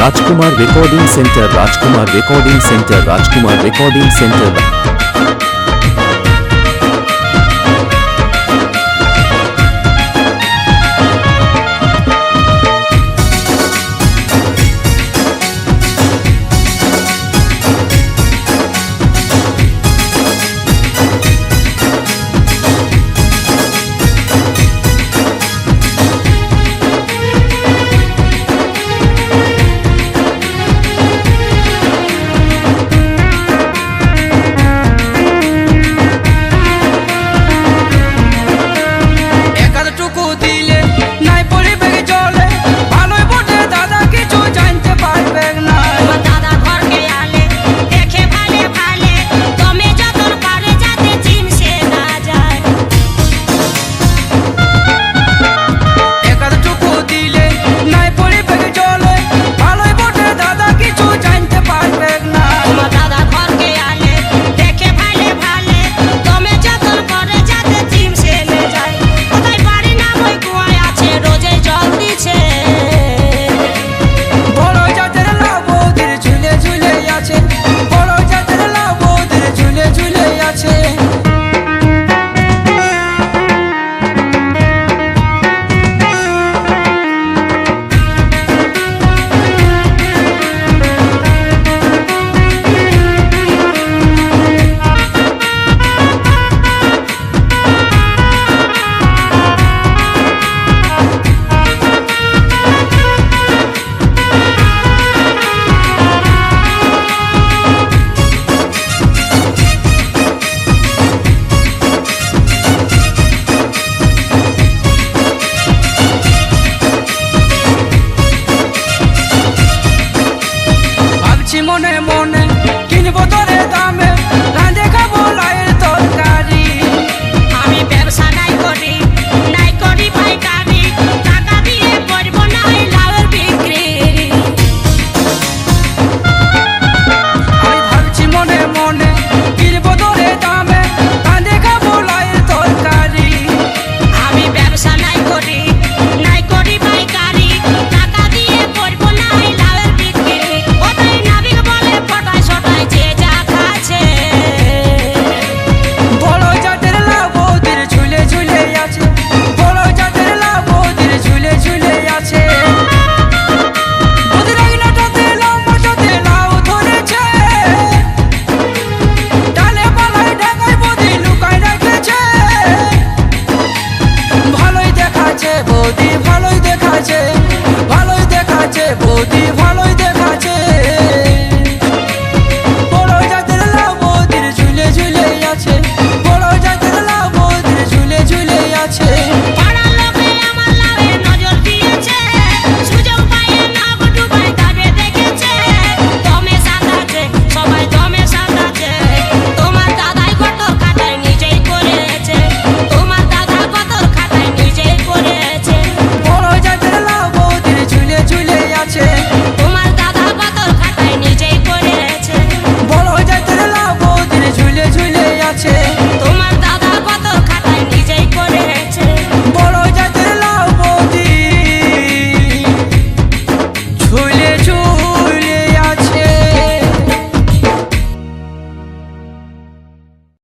राजकुमार recording centre, राजकुमार recording centre, राजकुमार recording centre. মনে মনে কিনবো তোরে দামে রাঁধে খাবো লাইয়ের তরকারি। আমি ব্যবসা নাই করি পাইকারি, টাকা দিয়ে করবো না লাউয়ের বিক্রি। আমি ভাবছি মনে মনে কিনবো তোরে দামে রাঁধে খাবো লাইয়ের তরকারি। আমি ব্যবসা নাই করি পাইকারি, টাকা দিয়ে করবো না লাউয়ের বিক্রি। ওটাই নাবিক বলে ফটায় ছটায় যে যা খাচ্ছে। বড় জাতের লাউ বৌদির ঝুলে ঝুলে আছে, বড় জাতের লাউ বৌদির ঝুলে ঝুলে আছে। বৌদির আঙিনাটাতে লাউ মাচাতে লাউ ধরেছে, ডালে পালায় ঢাকায় বৌদি লুকায় রেখেছে। ভালোই দেখাচ্ছে বৌদি